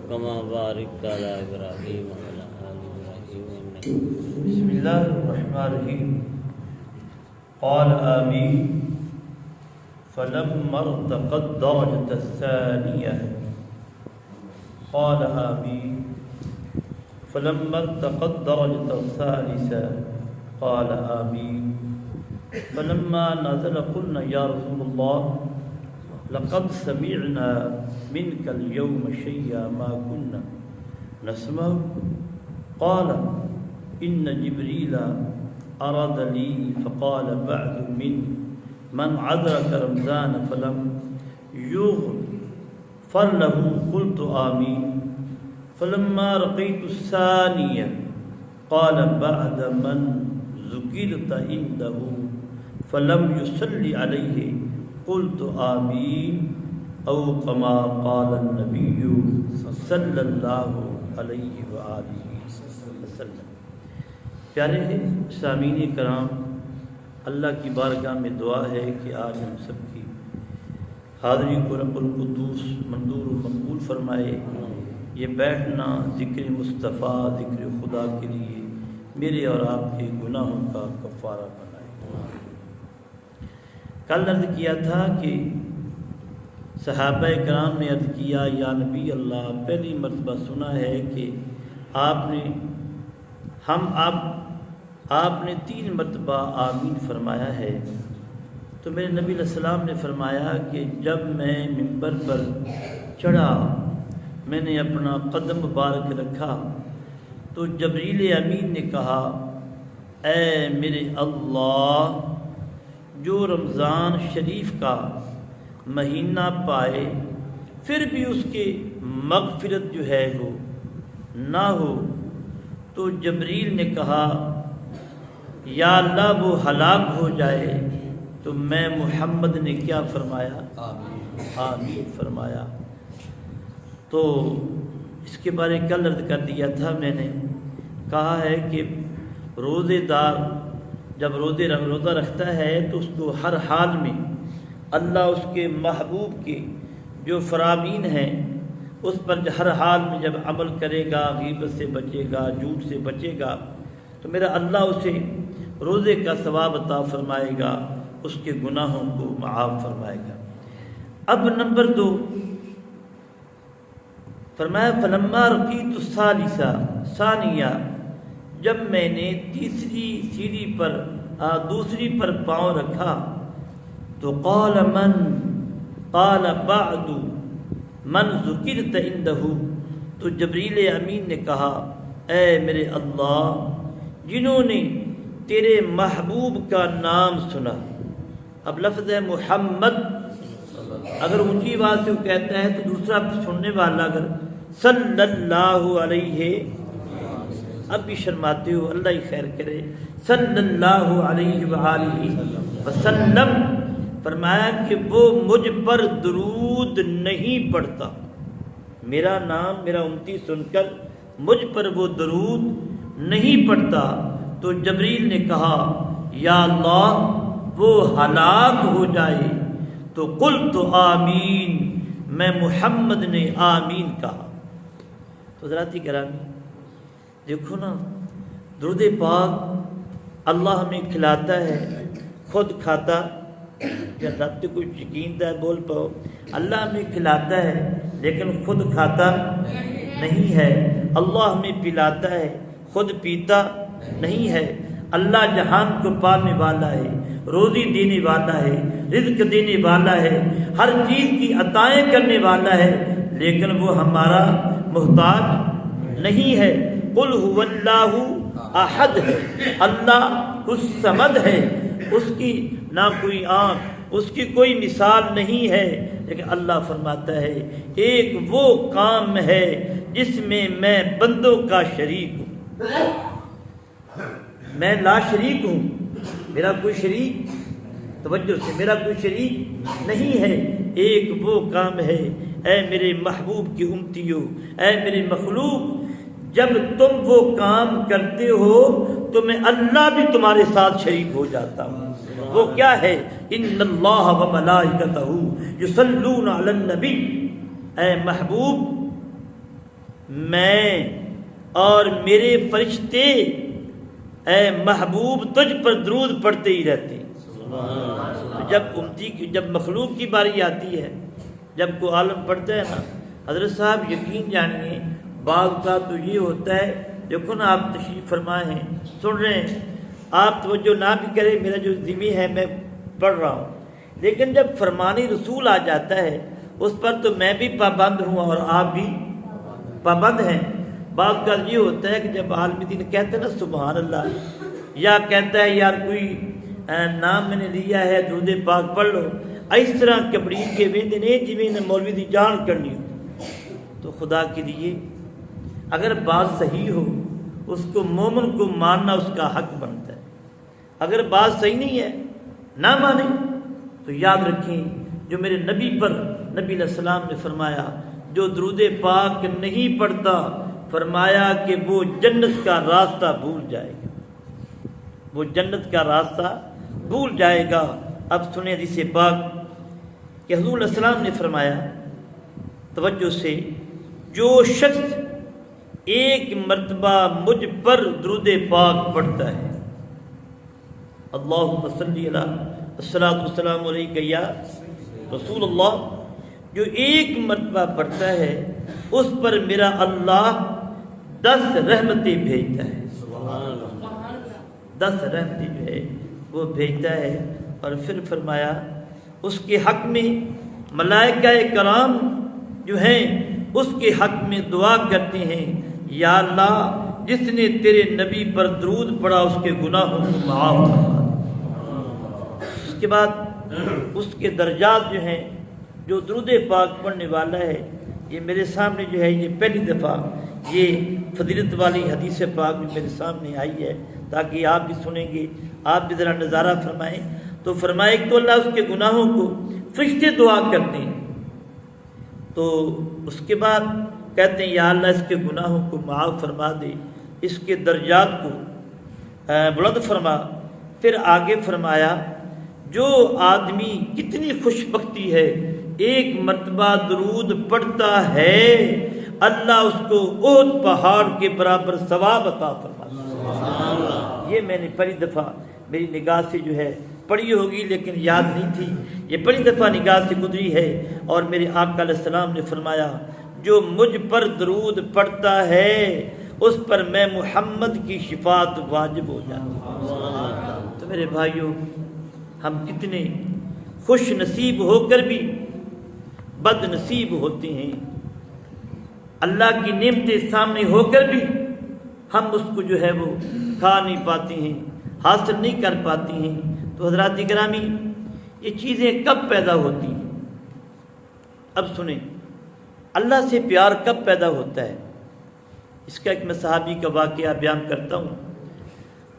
كما باركت على إبراهيم وعلى آل إبراهيم إنك بسم الله الرحمن الرحيم. قال آمين. فلما ارتقى الدرجة الثانية قال آمين. فلما ارتقى الدرجة الثالثة قال آمين. فلما نزل قلنا يا رسول الله لقد سمعنا منك اليوم شيئا ما كنا نسمع. قال إن جبريل أراد لي فقال بعد من أدرك رمضان فلم يغفر له قلت آمين. فلما رقيت الثانية قال بعد من ذكرت عنده فلم يصلي عليه قلت آمين او كما قال النبي صلی اللہ علیہ وآلہ وسلم. پیارے سامعین کرام، اللہ کی بارگاہ میں دعا ہے کہ آج ہم سب کی حاضری کو رب القدوس منظور و مقبول فرمائے. یہ بیٹھنا ذکر مصطفیٰ ذکر خدا کے لیے میرے اور آپ کے گناہوں کا کفارہ بنائے. کل عرض کیا تھا کہ صحابہ کرام نے عرض کیا یا نبی اللہ، پہلی مرتبہ سنا ہے کہ آپ نے 3 مرتبہ آمین فرمایا ہے. تو میرے نبی علیہ السلام نے فرمایا کہ جب میں ممبر پر چڑھا، میں نے اپنا قدم مبارک رکھا تو جبریل امین نے کہا اے میرے اللہ، جو رمضان شریف کا مہینہ پائے پھر بھی اس کے مغفرت جو ہے وہ نہ ہو. تو جبریل نے کہا یا اللہ وہ ہلاک ہو جائے. تو میں محمد نے کیا فرمایا؟ آمین فرمایا. تو اس کے بارے کل عرض کر دیا تھا میں نے، کہا ہے کہ روزے دار جب روزہ رکھتا ہے تو اس کو ہر حال میں اللہ اس کے محبوب کے جو فرامین ہیں اس پر ہر حال میں جب عمل کرے گا، غیبت سے بچے گا، جھوٹ سے بچے گا، تو میرا اللہ اسے روزے کا ثواب عطا فرمائے گا، اس کے گناہوں کو معاف فرمائے گا. اب نمبر 2 فرمایا فلما رقیت الثانیہ، جب میں نے تیسری سیڑھی پر دوسری پر پاؤں رکھا تو قال بعد من ذکرت عنده، تو جبریل امین نے کہا اے میرے اللہ، جنہوں نے تیرے محبوب کا نام سنا. اب لفظ ہے محمد، اگر اونچی آواز سے وہ کہتا ہے تو دوسرا سننے والا اگر صلی اللہ علیہ، اب بھی شرماتے ہو، اللہ ہی خیر کرے، صلی اللہ علیہ وآلہ وسلم، فرمایا کہ وہ مجھ پر درود نہیں پڑھتا. میرا نام میرا امتی سن کر مجھ پر وہ درود نہیں پڑھتا. تو جبریل نے کہا یا اللہ وہ ہلاک ہو جائے. تو قلت آمین، میں محمد نے آمین کہا. تو حضرات گرامی دیکھو نا، درود پاک اللہ ہمیں کھلاتا ہے، خود کھاتا. اللہ تو کوئی یقین ہے بول پاؤ، اللہ ہمیں کھلاتا ہے لیکن خود کھاتا نہیں ہے. اللہ ہمیں پلاتا ہے، خود پیتا نہیں ہے. اللہ جہان کو پالنے والا ہے، روزی دینے والا ہے، رزق دینے والا ہے، ہر چیز کی عطائیں کرنے والا ہے، لیکن وہ ہمارا محتاج نہیں ہے. قل هو اللہ احد ہے، اللہ الصمد ہے، اس کی نہ کوئی آنکھ، اس کی کوئی مثال نہیں ہے. لیکن اللہ فرماتا ہے ایک وہ کام ہے جس میں میں بندوں کا شریک ہوں. میں لا شریک ہوں، میرا کوئی شریک، توجہ سے، میرا کوئی شریک نہیں ہے. ایک وہ کام ہے اے میرے محبوب کی امتیوں، اے میرے مخلوق، جب تم وہ کام کرتے ہو تو میں اللہ بھی تمہارے ساتھ شریک ہو جاتا ہوں. وہ کیا ہے؟ ان اللہ و ملائکتہ یصلون علی النبی، اے محبوب میں اور میرے فرشتے اے محبوب تجھ پر درود پڑھتے ہی رہتے ہیں۔ جب مخلوق کی باری آتی ہے، جب کوئی عالم پڑھتا ہے نا، حضرت صاحب یقین جانیے بعض کا تو یہ ہوتا ہے، دیکھو نا آپ تشریف فرما ہیں، سن رہے ہیں، آپ توجہ نہ بھی کریں، میرا جو ذمہ ہے میں پڑھ رہا ہوں، لیکن جب فرمانی رسول آ جاتا ہے اس پر تو میں بھی پابند ہوں اور آپ بھی پابند ہیں۔ بعض کا یہ ہوتا ہے کہ جب عالم دین کہتے ہیں نا سبحان اللہ، یا کہتا ہے یار کوئی نام میں نے لیا ہے درود پاک پڑھ لو، اس طرح کبڑی کے ویندے نے جویں مولوی دی جان کرنی ہو، تو خدا کے لیے اگر بات صحیح ہو اس کو مومن کو ماننا اس کا حق بنتا ہے، اگر بات صحیح نہیں ہے نہ مانے تو یاد رکھیں جو میرے نبی پر نبی علیہ السلام نے فرمایا جو درود پاک نہیں پڑھتا، فرمایا کہ وہ جنت کا راستہ بھول جائے گا، وہ جنت کا راستہ بھول جائے گا۔ اب سنیں حدیث پاک کہ حضور علیہ السلام نے فرمایا، توجہ سے، جو شخص ایک مرتبہ مجھ پر درود پاک پڑھتا ہے، اللہم صلی علی الصلاۃ والسلام علیک یا رسول اللہ، جو ایک مرتبہ پڑھتا ہے اس پر میرا اللہ 10 رحمتیں بھیجتا ہے، 10 رحمتیں جو ہے وہ بھیجتا ہے۔ اور پھر فرمایا اس کے حق میں ملائکہ کرام جو ہیں اس کے حق میں دعا کرتے ہیں، یا اللہ جس نے تیرے نبی پر درود پڑھا اس کے گناہوں کو معاف فرما۔ اس کے بعد اس کے درجات جو ہیں، جو درود پاک پڑھنے والا ہے، یہ میرے سامنے جو ہے یہ پہلی دفعہ یہ فضیلت والی حدیث پاک بھی میرے سامنے آئی ہے، تاکہ آپ بھی سنیں گے، آپ بھی ذرا نظارہ فرمائیں۔ تو فرمائے تو اللہ اس کے گناہوں کو فرشتے دعا کرتے ہیں، تو اس کے بعد کہتے ہیں یا اللہ اس کے گناہوں کو معاف فرما دے، اس کے درجات کو بلند فرما۔ پھر آگے فرمایا جو آدمی کتنی خوش بختی ہے، ایک مرتبہ درود پڑھتا ہے اللہ اس کو احد پہاڑ کے برابر ثواب عطا فرماتا۔ یہ میں نے پہلی دفعہ میری نگاہ سے جو ہے پڑھی ہوگی لیکن یاد نہیں تھی، یہ پہلی دفعہ نگاہ سے گزری ہے، اور میرے آقا علیہ السلام نے فرمایا جو مجھ پر درود پڑھتا ہے اس پر میں محمد کی شفاعت واجب ہو جاتی۔ تو میرے بھائیوں ہم کتنے خوش نصیب ہو کر بھی بد نصیب ہوتے ہیں، اللہ کی نعمتیں سامنے ہو کر بھی ہم اس کو جو ہے وہ کھا نہیں پاتے ہیں، حاصل نہیں کر پاتے ہیں۔ تو حضرات گرامی یہ چیزیں کب پیدا ہوتی ہیں؟ اب سنیں اللہ سے پیار کب پیدا ہوتا ہے؟ اس کا ایک میں صحابی کا واقعہ بیان کرتا ہوں۔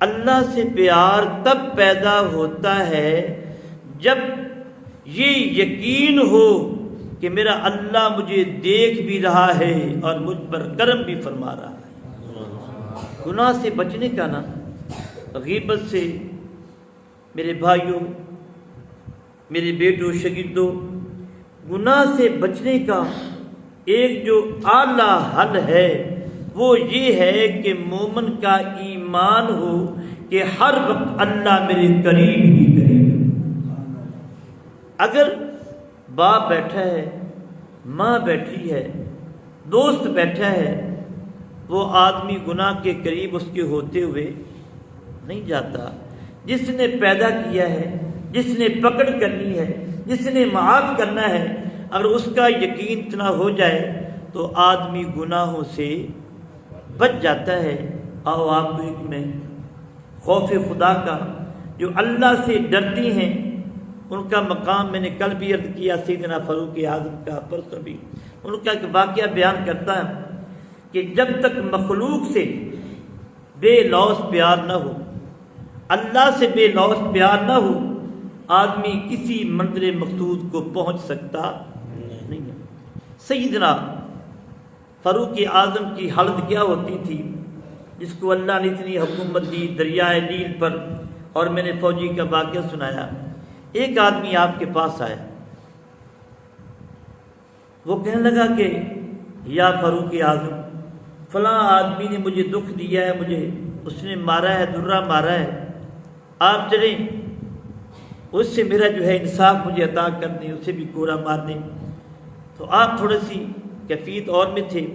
اللہ سے پیار تب پیدا ہوتا ہے جب یہ یقین ہو کہ میرا اللہ مجھے دیکھ بھی رہا ہے اور مجھ پر کرم بھی فرما رہا ہے۔ گناہ سے بچنے کا نا، غیبت سے، میرے بھائیوں، میرے بیٹوں، شاگردوں، گناہ سے بچنے کا ایک جو اعلیٰ حل ہے وہ یہ ہے کہ مومن کا ایمان ہو کہ ہر وقت اللہ میرے قریب ہی قریب ہے۔ اگر باپ بیٹھا ہے، ماں بیٹھی ہے، دوست بیٹھا ہے، وہ آدمی گناہ کے قریب اس کے ہوتے ہوئے نہیں جاتا۔ جس نے پیدا کیا ہے، جس نے پکڑ کرنی ہے، جس نے معاف کرنا ہے، اگر اس کا یقین اتنا ہو جائے تو آدمی گناہوں سے بچ جاتا ہے۔ آؤ آپ کو ایک میں خوف خدا کا، جو اللہ سے ڈرتی ہیں ان کا مقام میں نے کل بھی عرض کیا، سیدنا فاروق اعظم کا، پرسوں بھی ان کا ایک واقعہ بیان کرتا ہے کہ جب تک مخلوق سے بے لوث پیار نہ ہو، اللہ سے بے لوث پیار نہ ہو، آدمی کسی منزل مقصود کو پہنچ سکتا نہیں ہے۔ سیدنا فاروق اعظم کی حالت کیا ہوتی تھی، جس کو اللہ نے اتنی حکومت دی دریائے نیل پر، اور میں نے فوجی کا واقعہ سنایا۔ ایک آدمی آپ کے پاس آیا، وہ کہنے لگا کہ یا فاروق اعظم، فلاں آدمی نے مجھے دکھ دیا ہے، مجھے اس نے مارا ہے، درہ مارا ہے، آپ چلیں اس سے میرا جو ہے انصاف مجھے عطا کر دیں، اسے بھی کوڑا مار دیں۔ تو آپ تھوڑی سی کیفیت اور میں تھے،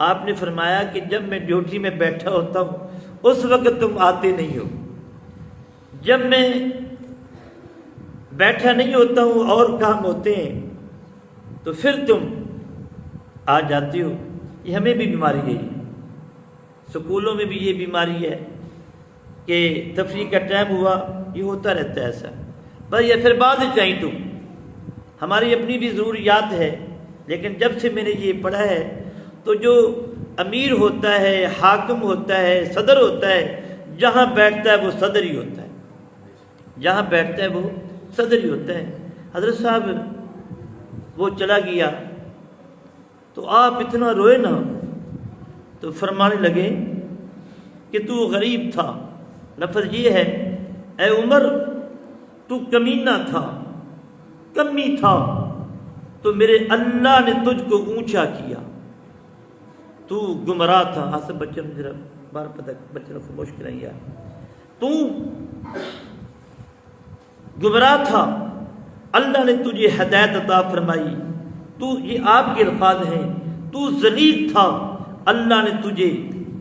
آپ نے فرمایا کہ جب میں ڈیوٹی میں بیٹھا ہوتا ہوں اس وقت تم آتے نہیں ہو، جب میں بیٹھا نہیں ہوتا ہوں اور کام ہوتے ہیں تو پھر تم آ جاتے ہو۔ یہ ہمیں بھی بیماری ہے، سکولوں میں بھی یہ بیماری ہے کہ تفریح کا ٹائم ہوا، یہ ہوتا رہتا ہے ایسا، بس یہ پھر بعد میں چاہیں تم، ہماری اپنی بھی ضروریات ہے، لیکن جب سے میں نے یہ پڑھا ہے تو جو امیر ہوتا ہے، حاکم ہوتا ہے، صدر ہوتا ہے، جہاں بیٹھتا ہے وہ صدر ہی ہوتا ہے، جہاں بیٹھتا ہے وہ صدر ہی ہوتا ہے۔ حضرت صاحب وہ چلا گیا تو آپ اتنا روئے نا، تو فرمانے لگے کہ تو غریب تھا، لفظ یہ ہے اے عمر تو کمینہ تھا، کمی تھا، تو میرے اللہ نے تجھ کو اونچا کیا، تو گمراہ تھا۔ آصف بچن ذرا بار پتہ بچن کو مشکل نہیں ہے، تو گمراہ تھا، اللہ نے تجھے ہدایت عطا فرمائی، تو یہ آپ کے الفاظ ہیں، تو ذلیل تھا، اللہ نے تجھے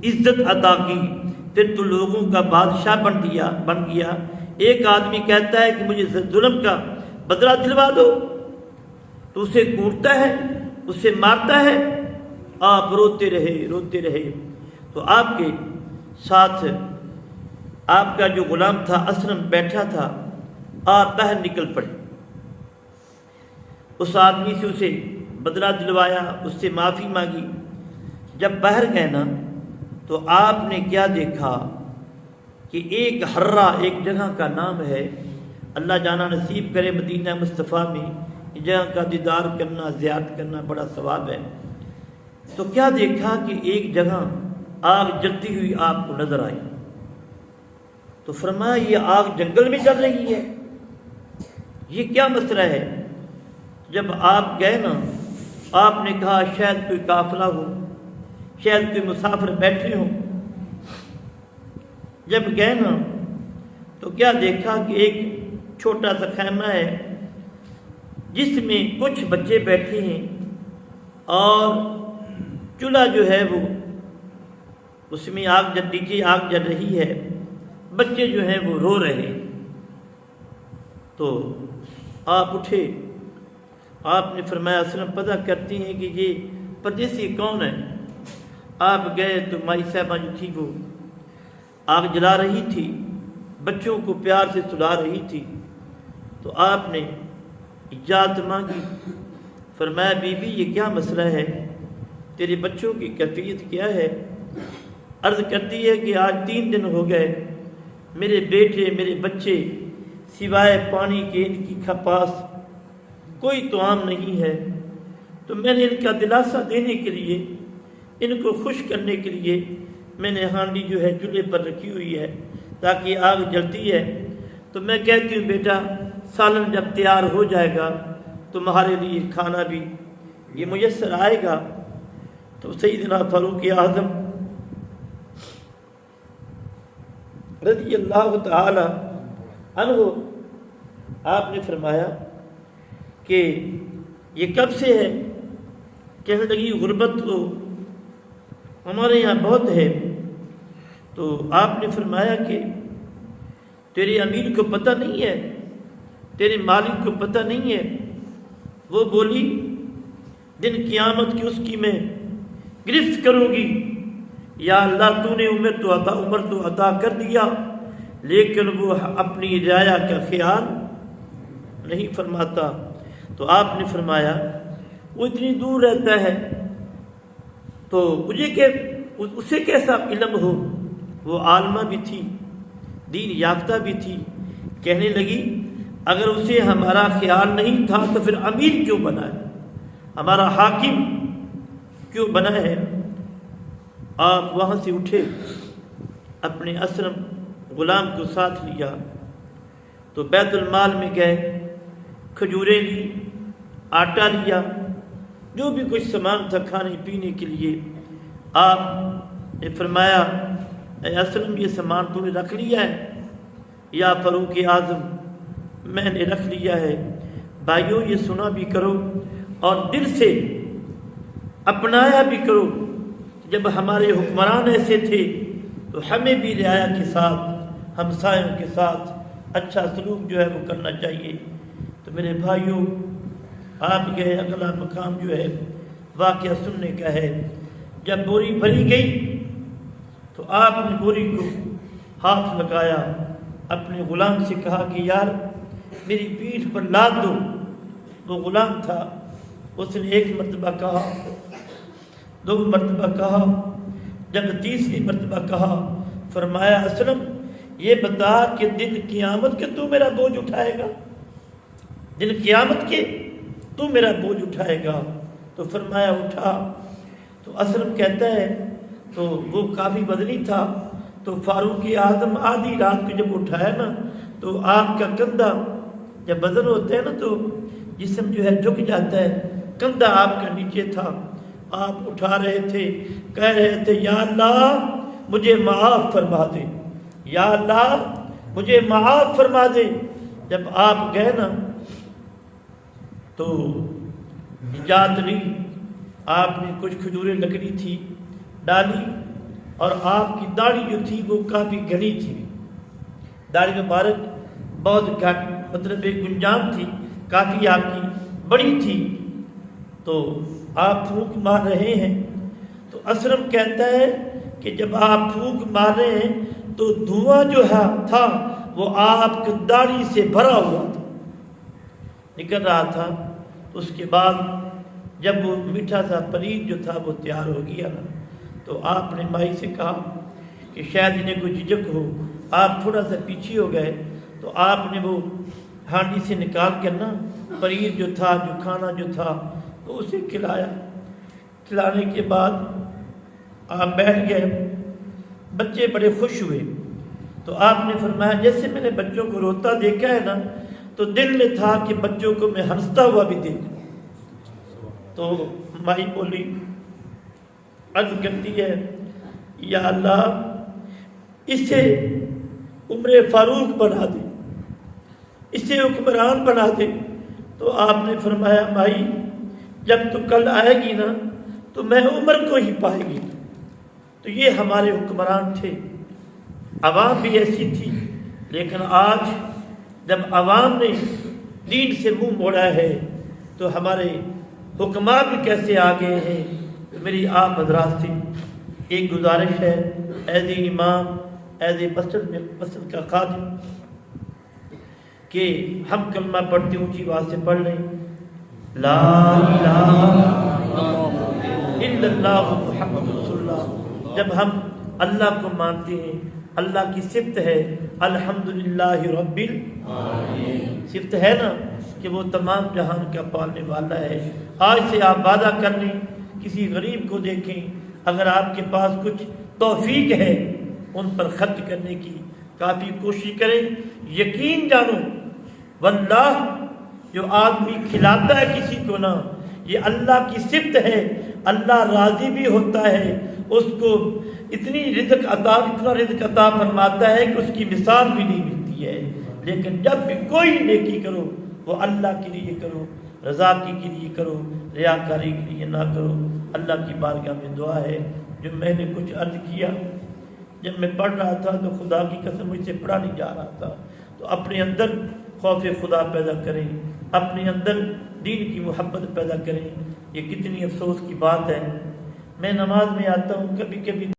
عزت عطا کی، پھر تو لوگوں کا بادشاہ بن گیا۔ ایک آدمی کہتا ہے کہ مجھے ظلم کا بدلہ دلوا دو تو اسے کوٹتا ہے، اسے مارتا ہے، آپ روتے رہے۔ تو آپ کے ساتھ آپ کا جو غلام تھا اسلم بیٹھا تھا، آپ باہر نکل پڑے، اس آدمی سے اسے بدلہ دلوایا، اس سے معافی مانگی۔ جب باہر گئے نا تو آپ نے کیا دیکھا کہ ایک ہررا، ایک جگہ کا نام ہے، اللہ جانا نصیب کرے مدینہ مصطفیٰ میں اس جگہ کا دیدار کرنا، زیارت کرنا بڑا ثواب ہے۔ تو کیا دیکھا کہ ایک جگہ آگ جلتی ہوئی آپ کو نظر آئی، تو فرمایا یہ آگ جنگل میں جل رہی ہے، یہ کیا مسئلہ ہے؟ جب آپ گئے نا، آپ نے کہا شاید کوئی قافلہ ہو، شاید کوئی مسافر بیٹھے ہوں۔ جب گئے نا تو کیا دیکھا کہ ایک چھوٹا سا خیمہ ہے جس میں کچھ بچے بیٹھے ہیں، اور چولہا جو ہے وہ اس میں آگ جل رہی ہے، بچے جو ہیں وہ رو رہے ہیں۔ تو آپ اٹھے، آپ نے فرمایا اسلم پتہ کرتے ہیں کہ یہ پردیسی کون ہے؟ آپ گئے تو مائی صاحبہ جو تھی وہ آگ جلا رہی تھی، بچوں کو پیار سے سلا رہی تھی۔ تو آپ نے اجازت مانگی، فرمایا بی بی یہ کیا مسئلہ ہے، تیرے بچوں کی کیفیت کیا ہے؟ عرض کرتی ہے کہ آج 3 دن ہو گئے، میرے بیٹے میرے بچے سوائے پانی کے ان کی پاس کوئی طعام نہیں ہے، تو میں نے ان کا دلاسا دینے کے لیے، ان کو خوش کرنے کے لیے میں نے ہانڈی جو ہے چولہے پر رکھی ہوئی ہے تاکہ آگ جلتی ہے۔ تو میں کہتی ہوں بیٹا سالن جب تیار ہو جائے گا تمہارے لیے کھانا بھی یہ میسر آئے گا۔ تو سیدنا فاروق اعظم رضی اللہ تعالی عنہ آپ نے فرمایا کہ یہ کب سے ہے؟ کہنے لگی غربت تو ہمارے یہاں بہت ہے۔ تو آپ نے فرمایا کہ تیرے امیر کو پتہ نہیں ہے، تیرے مالک کو پتہ نہیں ہے؟ وہ بولی دن قیامت کی اس کی میں گرفت کروں گی، یا اللہ تو نے عمر تو عطا کر دیا، لیکن وہ اپنی رعایا کا خیال نہیں فرماتا۔ تو آپ نے فرمایا وہ اتنی دور رہتا ہے تو مجھے کہ اسے کیسا علم ہو؟ وہ عالمہ بھی تھی، دین یافتہ بھی تھی۔ کہنے لگی اگر اسے ہمارا خیال نہیں تھا تو پھر امیر کیوں بنا ہے، ہمارا حاکم کیوں بنا ہے؟ آپ وہاں سے اٹھے، اپنے اسلم غلام کو ساتھ لیا تو بیت المال میں گئے، کھجوریں لی، آٹا لیا، جو بھی کچھ سامان تھا کھانے پینے کے لیے، آپ نے فرمایا اے اسلم یہ سامان تو نے رکھ لیا ہے؟ یا فاروق اعظم میں نے رکھ لیا ہے۔ بھائیوں یہ سنا بھی کرو اور دل سے اپنایا بھی کرو، جب ہمارے حکمران ایسے تھے تو ہمیں بھی رعایا کے ساتھ، ہمسایوں کے ساتھ اچھا سلوک جو ہے وہ کرنا چاہیے۔ تو میرے بھائیوں آپ گئے، اگلا مقام جو ہے واقعہ سننے کا ہے۔ جب بوری بھری گئی تو آپ نے بوری کو ہاتھ لگایا، اپنے غلام سے کہا کہ یار میری پیٹھ پر لاد دو۔ وہ غلام تھا، اس نے ایک مرتبہ کہا، دو مرتبہ کہا، جب تیسری مرتبہ کہا فرمایا اسلم یہ بتا کہ دن قیامت کے تو میرا بوجھ اٹھائے گا؟ دن قیامت کے تو میرا بوجھ اٹھائے گا؟ تو فرمایا اٹھا۔ تو اسلم کہتا ہے تو وہ کافی وزنی تھا، تو فاروق اعظم آدھی رات کو جب اٹھایا نا تو آپ کا کندھا جب وزن ہوتا ہے نا تو جسم جو ہے جھک جاتا ہے، کندھا آپ کا نیچے تھا، آپ اٹھا رہے تھے، کہہ رہے تھے یا اللہ مجھے معاف فرما دے، یا اللہ مجھے معاف فرما دے۔ جب آپ گئے نا تو اجازت لی، آپ نے کچھ کھجوریں لکڑی تھی ڈالی، اور آپ کی داڑھی جو تھی وہ کافی گھنی تھی، داڑھی مبارک بہت مطلب گنجان تھی، کافی آپ کی بڑی تھی۔ تو آپ پھونک مار رہے ہیں تو اسلم کہتا ہے کہ جب آپ پھونک مار رہے ہیں تو دھواں جو تھا وہ آپ کی داڑھی سے بھرا ہوا تھا، نکل رہا تھا۔ اس کے بعد جب وہ میٹھا سا پنیر جو تھا وہ تیار ہو گیا نا تو آپ نے مائی سے کہا کہ شاید انہیں کوئی جھجک ہو، آپ تھوڑا سا پیچھے ہو گئے، تو آپ نے وہ ہانڈی سے نکال کر نا پنیر جو تھا، جو کھانا جو تھا تو اسے کھلایا۔ کھلانے کے بعد آپ بیٹھ گئے، بچے بڑے خوش ہوئے۔ تو آپ نے فرمایا جیسے میں نے بچوں کو روتا دیکھا ہے نا تو دل میں تھا کہ بچوں کو میں ہنستا ہوا بھی دیکھوں۔ تو مائی بولی، عرض کرتی ہے یا اللہ اسے عمر فاروق بنا دے، اسے حکمران بنا دے۔ تو آپ نے فرمایا مائی جب تو کل آئے گی نا تو میں عمر کو ہی پائے گی۔ تو یہ ہمارے حکمران تھے، عوام بھی ایسی تھی، لیکن آج جب عوام نے دین سے منہ موڑا ہے تو ہمارے حکماء بھی کیسے آگے ہیں۔ میری آپ حضرات سے ایک گزارش ہے، ایز اے امام، ایز اے مسجد کا خادم، کہ ہم کلمہ پڑھتے اونچی آواز سے پڑھ لیں، لا الہ الا اللہ محمد رسول اللہ۔ جب ہم اللہ کو مانتے ہیں، اللہ کی صفت ہے الحمدللہ رب العالمین، صفت ہے نا کہ وہ تمام جہان کا پالنے والا ہے۔ آج سے آپ وعدہ کر لیں، کسی غریب کو دیکھیں، اگر آپ کے پاس کچھ توفیق ہے ان پر خرچ کرنے کی کافی کوشش کریں۔ یقین جانو واللہ جو آدمی کھلاتا ہے کسی کو نا، یہ اللہ کی صفت ہے، اللہ راضی بھی ہوتا ہے، اس کو اتنی رزق عطا فرماتا ہے کہ اس کی مثال بھی نہیں ملتی ہے۔ لیکن جب بھی کوئی نیکی کرو وہ اللہ کے لیے کرو، رضا کے لیے کرو، ریاکاری کے لیے نہ کرو۔ اللہ کی بارگاہ میں دعا ہے، جو میں نے کچھ عرض کیا جب میں پڑھ رہا تھا تو خدا کی قسم مجھ سے پڑھا نہیں جا رہا تھا، تو اپنے اندر خوف خدا پیدا کریں، اپنے اندر دین کی محبت پیدا کریں۔ یہ کتنی افسوس کی بات ہے، میں نماز میں آتا ہوں کبھی کبھی